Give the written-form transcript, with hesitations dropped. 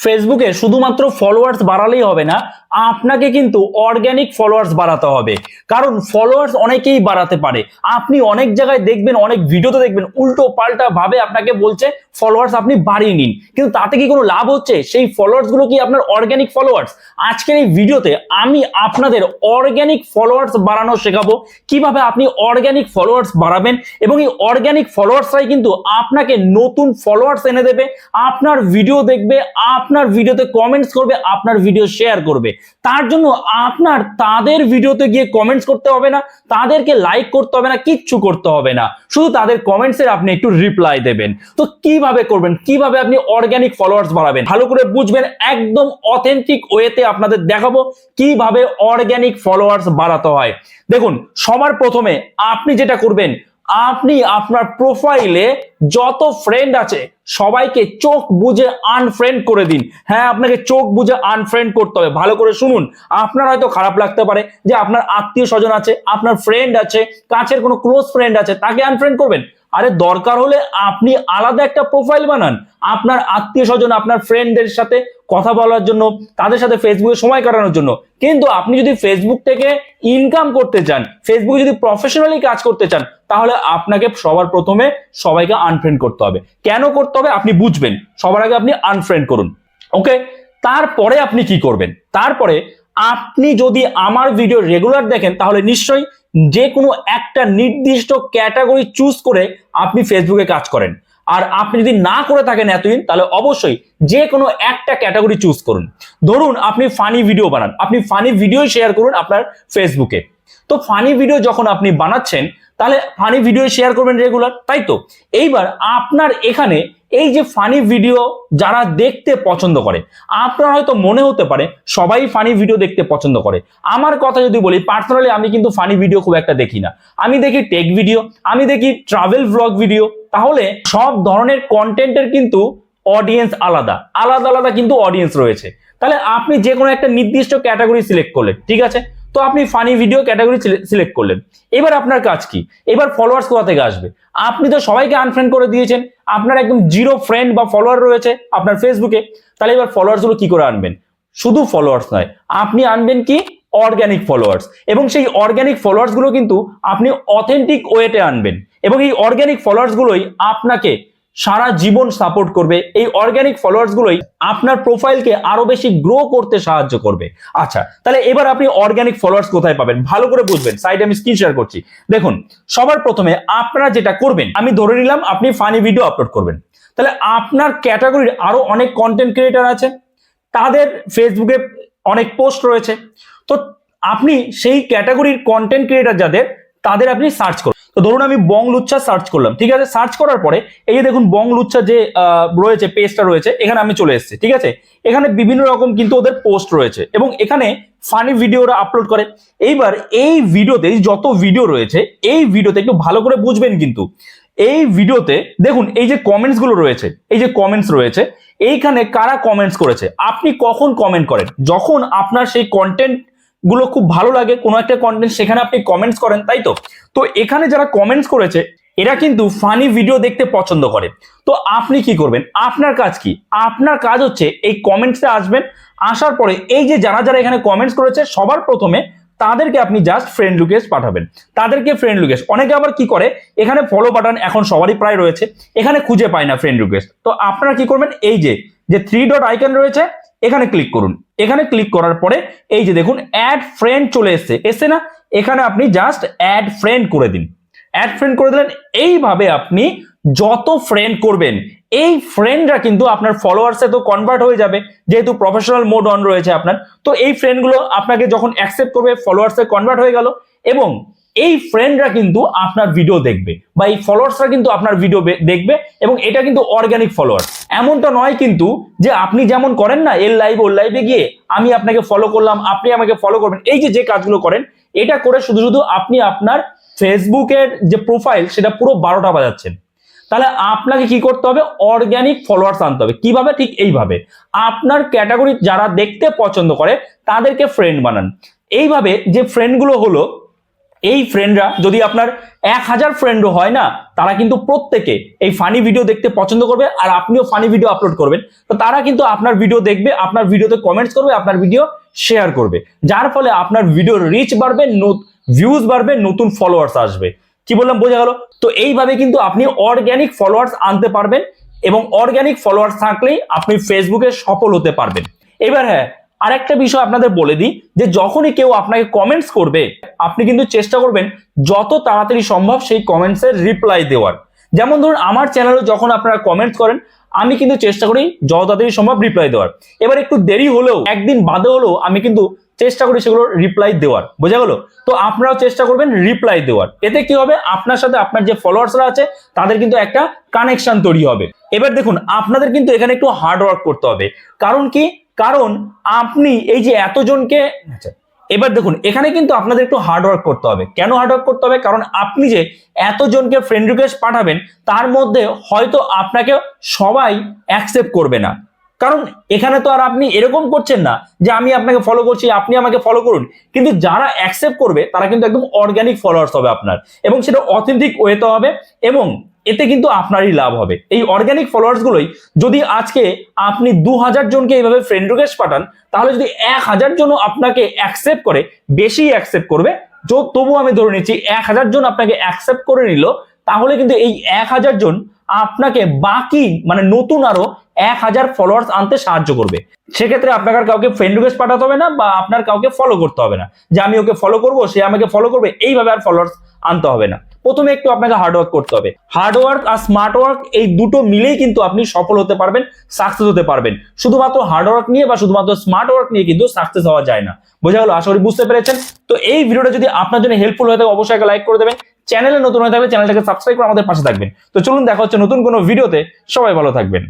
ফেসবুকে শুধুমাত্র ফলোয়ার্স বাড়ালেই হবে না, আপনাকে কিন্তু অর্গানিক ফলোয়ার্স বাড়াতে হবে। কারণ ফলোয়ার্স অনেকেই বাড়াতে পারে। আপনি অনেক জায়গায় দেখবেন, অনেক ভিডিওতে দেখবেন উল্টো পাল্টা ভাবে আপনাকে বলছে ফলোয়ার্স আপনি বাড়িয়ে নিন, কিন্তু তাতে কি কোনো লাভ হচ্ছে? সেই ফলোয়ার্স গুলো কি আপনার অর্গানিক ফলোয়ার্স? আজকের এই ভিডিওতে আমি আপনাদের অর্গানিক ফলোয়ার্স বাড়ানো শেখাবো, কিভাবে আপনি অর্গানিক ফলোয়ার্স বাড়াবেন এবং এই অর্গানিক ফলোয়ার্সরাই কিন্তু আপনাকে নতুন ফলোয়ার্স এনে দেবে। আপনার ভিডিও দেখবে, আপনার ভিডিওতে কমেন্টস করবে, আপনার ভিডিও শেয়ার করবে। তার জন্য আপনার তাদের ভিডিওতে গিয়ে কমেন্টস করতে হবে না, তাদেরকে লাইক করতে হবে না, কিচ্ছু করতে হবে না, শুধু তাদের কমেন্টসের আপনি একটু রিপ্লাই দেবেন। তো কিভাবে করবেন, কিভাবে আপনি অর্গানিক ফলোয়ার্স বাড়াবেন ভালো করে বুঝবেন, একদম অথেন্টিক ওয়েতে আপনাদের দেখাবো কিভাবে অর্গানিক ফলোয়ার্স বাড়াতে হয়। দেখুন, সবার প্রথমে আপনি যেটা করবেন, আপনি আপনার প্রোফাইলে যত ফ্রেন্ড আছে সবাইকে চোখ বুঝে আনফ্রেন্ড করে দিন। হ্যাঁ, আপনাকে চোখ বুঝে আনফ্রেন্ড করতে হবে। ভালো করে শুনুন, আপনার হয়তো খারাপ লাগতে পারে যে আপনার আত্মীয় স্বজন আছে, আপনার ফ্রেন্ড আছে, কাছের কোনো ক্লোজ ফ্রেন্ড আছে, তাকে আনফ্রেন্ড করবেন। আরে দরকার হলে আপনি আলাদা একটা প্রোফাইল বানান আপনার আত্মীয় স্বজন, আপনার ফ্রেন্ডদের সাথে কথা বলার জন্য, তাদের সাথে ফেসবুকে সময় কাটানোর জন্য। কিন্তু আপনি যদি ফেসবুক থেকে ইনকাম করতে চান, ফেসবুকে যদি প্রফেশনালি কাজ করতে চান, তাহলে আপনাকে সবার প্রথমে সবাইকে আনফ্রেন্ড করতে হবে। কেন করতে হবে আপনি বুঝবেন। সবার আগে আপনি আনফ্রেন্ড করুন, ওকে? তারপরে আপনি কি করবেন? তারপরে আপনি যদি আমার ভিডিও রেগুলার দেখেন, তাহলে নিশ্চয়ই যে কোনো একটা নির্দিষ্ট ক্যাটাগরি চুজ করে আপনি ফেসবুকে কাজ করেন। আর আপনি যদি না করে থাকেন এতদিন, তাহলে অবশ্যই যে কোনো একটা ক্যাটাগরি চুজ করুন। ধরুন আপনি ফানি ভিডিও বানান, আপনি ফানি ভিডিও শেয়ার করুন আপনার ফেসবুকে। তো ফানি ভিডিও যখন আপনি বানাচ্ছেন, তাহলে ফানি ভিডিও শেয়ার করবেন রেগুলার, তাই তো? এইবার আপনার এখানে এই যে ফানি ভিডিও যারা দেখতে পছন্দ করে, আপনার হয়তো মনে হতে পারে সবাই ফানি ভিডিও দেখতে পছন্দ করে। আমার কথা যদি বলি, পার্সোনালি আমি কিন্তু ফানি ভিডিও খুব একটা দেখি না। আমি দেখি টেক ভিডিও, আমি দেখি ট্রাভেল ভ্লগ ভিডিও। তাহলে সব ধরনের কন্টেন্টের কিন্তু অডিয়েন্স আলাদা আলাদা আলাদা কিন্তু অডিয়েন্স রয়েছে। তাহলে আপনি যে কোনো একটা নির্দিষ্ট ক্যাটাগরি সিলেক্ট করলেন, ঠিক আছে? তো আপনি ফানি ভিডিও ক্যাটাগরি সিলেক্ট করলেন। এবার আপনার কাজ কি? এবার ফলোয়ার্স কোথা থেকে আসবে? আপনি তো সবাইকে আনফ্রেন্ড করে দিয়েছেন, আপনার একদম জিরো ফ্রেন্ড বা ফলোয়ার রয়েছে আপনার ফেসবুকে। তাহলে এবার ফলোয়ার্স গুলো কি করে আনবেন? শুধু ফলোয়ার্স নয়, আপনি আনবেন কি? Organic followers. এবং সেই অর্গানিক ফলোয়ার্স গুলো কিন্তু আপনি অথেন্টিক ওয়েতে আনবেন, এবং এই অর্গানিক ফলোয়ার্স গুলোই আপনাকে সারা জীবন সাপোর্ট করবে। এই অর্গানিক ফলোয়ার্স গুলোই আপনার প্রোফাইলকে আরো বেশি গ্রো করতে সাহায্য করবে। আচ্ছা, তাহলে এবার আপনি অর্গানিক ফলোয়ার্স কোথায় পাবেন ভালো করে বুঝবেন। সাইডে আমি স্ক্রিন শেয়ার করছি, দেখুন। সবার প্রথমে আপনারা যেটা করবেন, আমি ধরে নিলাম আপনি ফানি ভিডিও আপলোড করবেন। তাহলে আপনার ক্যাটাগরির আরো অনেক কন্টেন্ট ক্রিয়েটর আছে, তাদের ফেসবুকে অনেক পোস্ট রয়েছে। তো আপনি সেই ক্যাটাগরির কন্টেন্ট ক্রিয়েটর যাদের, তাদের আপনি সার্চ করুন। তো ধরুন আমি বং লুচ্ছা সার্চ করলাম, ঠিক আছে? সার্চ করার পরে এই যে দেখুন বং লুচ্ছা যে রয়েছে পেজটা রয়েছে, এখানে আমি চলে এসেছি, ঠিক আছে? এখানে বিভিন্ন রকম কিন্তু ওদের পোস্ট রয়েছে এবং এখানে ফানি ভিডিওরা আপলোড করে। এইবার এই ভিডিওতে যত ভিডিও রয়েছে, এই ভিডিওতে একটু ভালো করে বুঝবেন কিন্তু। এই ভিডিওতে দেখুন এই যে কমেন্টস গুলো রয়েছে, এই যে কমেন্টস রয়েছে, এইখানে কারা কমেন্টস করেছে। আপনি কখন কমেন্ট করেন? যখন আপনার সেই কন্টেন্ট গুলো খুব ভালো লাগে, কোনো একটা কন্টেন্ট, সেখানে আপনি কমেন্টস করেন, তাই তো? তো এখানে যারা কমেন্টস করেছে এরা কিন্তু ফানি ভিডিও দেখতে পছন্দ করে। তো আপনি কি করবেন? আপনার কাজ কি? আপনার কাজ হচ্ছে এই কমেন্টসে আসবেন, আসার পরে এই যে যারা যারা এখানে কমেন্টস করেছে সবার প্রথমে তাদেরকে আপনি জাস্ট ফ্রেন্ড রিকোয়েস্ট পাঠাবেন, তাদেরকে ফ্রেন্ড রিকোয়েস্ট। অনেকে আবার কি করে, এখানে ফলো বাটন এখন সবারই প্রায় রয়েছে, এখানে খুঁজে পায় না ফ্রেন্ড রিকোয়েস্ট। তো আপনারা কি করবেন, এই যে থ্রি ডট আইকন রয়েছে, এখানে ক্লিক করুন। এখানে ক্লিক করার পরে এই যে দেখুন অ্যাড ফ্রেন্ড চলে এসছে না? এখানে আপনি জাস্ট অ্যাড ফ্রেন্ড করে দিন। অ্যাড ফ্রেন্ড করে দিলেন। এইভাবে আপনি যত ফ্রেন্ড করবেন, এই ফ্রেন্ডরা কিন্তু আপনার ফলোয়ার্সে তো কনভার্ট হয়ে যাবে, যেহেতু প্রফেশনাল মোড অন রয়েছে আপনার। তো এই ফ্রেন্ডগুলো আপনাকে যখন অ্যাকসেপ্ট করবে, ফলোয়ার্সে কনভার্ট হয়ে গেল, এবং এই ফ্রেন্ডরা কিন্তু আপনার ভিডিও দেখবে, বা এই ফলোয়ার্সরা কিন্তু আপনার ভিডিও দেখবে, এবং এটা কিন্তু অর্গানিক ফলোয়ার্স। এমনটা নয় কিন্তু যে আপনি যেমন করেন না, এর লাইভ ওর লাইভে গিয়ে আমি আপনাকে ফলো করলাম, আপনি আমাকে ফলো করবেন, এই যে কাজগুলো করেন, এটা করে শুধু শুধু আপনি আপনার ফেসবুকের যে প্রোফাইল সেটা পুরো 12টা বাজাচ্ছেন। তাহলে আপনাকে কি করতে হবে? অর্গানিক ফলোয়ার্স আনতে হবে। কিভাবে? ঠিক এইভাবে আপনার ক্যাটাগরি যারা দেখতে পছন্দ করে তাদেরকে ফ্রেন্ড বানান। এইভাবে যে ফ্রেন্ডগুলো হলো, এই ফ্রেন্ডরা যদি আপনার 1000 ফ্রেন্ডও হয় না, তারা কিন্তু প্রত্যেকে এই ফানি ভিডিও দেখতে পছন্দ করবে, আর আপনিও ফানি ভিডিও আপলোড করবেন, তো তারা কিন্তু আপনার ভিডিও দেখবে, আপনার ভিডিওতে কমেন্টস করবে, আপনার ভিডিও শেয়ার করবে, যার ফলে আপনার ভিডিওর রিচ বাড়বে, ভিউজ বাড়বে, নতুন ফলোয়ার্স আসবে। কি বললাম, বোঝা গেল? তো এইভাবে কিন্তু আপনি অর্গানিক ফলোয়ার্স আনতে পারবেন, এবং অর্গানিক ফলোয়ার্স থাকলেই আপনি ফেসবুকে সফল হতে পারবেন। এবার হ্যাঁ, আরেকটা বিষয় আপনাদের বলে দিই, যে যখনই কেউ আপনাকে কমেন্টস করবে, আপনি কিন্তু চেষ্টা করবেন যত তাড়াতাড়ি সম্ভব সেই কমেন্টসের রিপ্লাই দেওয়ার। যেমন ধরুন আমার চ্যানেলে যখন আপনারা কমেন্টস করেন, আমি কিন্তু চেষ্টা করি যত তাড়াতাড়ি সম্ভব রিপ্লাই দেওয়ার। এবার একটু দেরি হলেও, একদিন বাদে হলেও আমি কিন্তু চেষ্টা করি সেগুলো রিপ্লাই দেওয়ার। বোঝা গেল? তো আপনারাও চেষ্টা করবেন রিপ্লাই দেওয়ার। এতে কি হবে, আপনার সাথে আপনার যে ফলোয়ার্সরা আছে তাদের কিন্তু একটা কানেকশন তৈরি হবে। এবার দেখুন, আপনাদের কিন্তু এখানে একটু হার্ড ওয়ার্ক করতে হবে। কারণ কি? কারণ আপনি এই যে এতজনকে, এবার দেখুন এখানে কিন্তু আপনাদের একটু হার্ড ওয়ার্ক করতে হবে। কেন হার্ড ওয়ার্ক করতে হবে? কারণ আপনি যে এতজনকে ফ্রেন্ড রিকোয়েস্ট পাঠাবেন, তার মধ্যে হয়তো আপনাকে সবাই অ্যাকসেপ্ট করবে না। কারণ এখানে তো আর আপনি এরকম করছেন না যে আমি আপনাকে ফলো করছি, আপনি আমাকে ফলো করুন। কিন্তু যারা অ্যাকসেপ্ট করবে তারা কিন্তু একদম অর্গানিক ফলোয়ার্স হবে আপনার, এবং সেটা অথেন্টিক ওয়েতে হবে, এবং এতে কিন্তু আপনারই লাভ হবে। এই অর্গানিক ফলোয়ার্স গুলোই যদি আজকে আপনি 2000 জনকে এইভাবে ফ্রেন্ড রিকোয়েস্ট পাঠান, তাহলে যদি 1000 জনও আপনাকে অ্যাকসেপ্ট করে, বেশি অ্যাকসেপ্ট করবে, তবু আমি ধরে নিচ্ছি 1000 জন আপনাকে অ্যাকসেপ্ট করে নিল, তাহলে কিন্তু এই 1000 জন আপনাকে বাকি মানে নতুন আরো 1000 ফলোয়ার্স আনতে সাহায্য করবে। সেক্ষেত্রে আপনার কাউকে ফ্রেন্ড রিকোয়েস্ট পাঠাতে হবে না, বা আপনার কাউকে ফলো করতে হবে না, যে আমি ওকে ফলো করবো সে আমাকে ফলো করবে, এইভাবে আর ফলোয়ার্স আনতে হবে না। প্রথমে একটু আপনাকে হার্ডওয়ার্ক করতে হবে। হার্ডওয়ার্ক আর স্মার্ট ওয়ার্ক এই দুটো মিলেই কিন্তু আপনি সফল হতে পারবেন, সাকসেস হতে পারবেন। শুধুমাত্র হার্ডওয়ার্ক নিয়ে বা শুধুমাত্র স্মার্ট ওয়ার্ক নিয়ে কিন্তু সাকসেস হওয়া যায় না। বোঝা গেল? আশা করি বুঝতে পেরেছেন। তো এই ভিডিওটা যদি আপনার জন্য হেল্পফুল হয়ে থাকে, অবশ্যই একটা লাইক করে দেবেন। চ্যানেলে নতুন হয়ে থাকলে চ্যানেলটাকে সাবস্ক্রাইব করে আমাদের পাশে থাকবেন। তো চলুন, দেখা হচ্ছে নতুন কোনো ভিডিওতে। সবাই ভালো থাকবেন।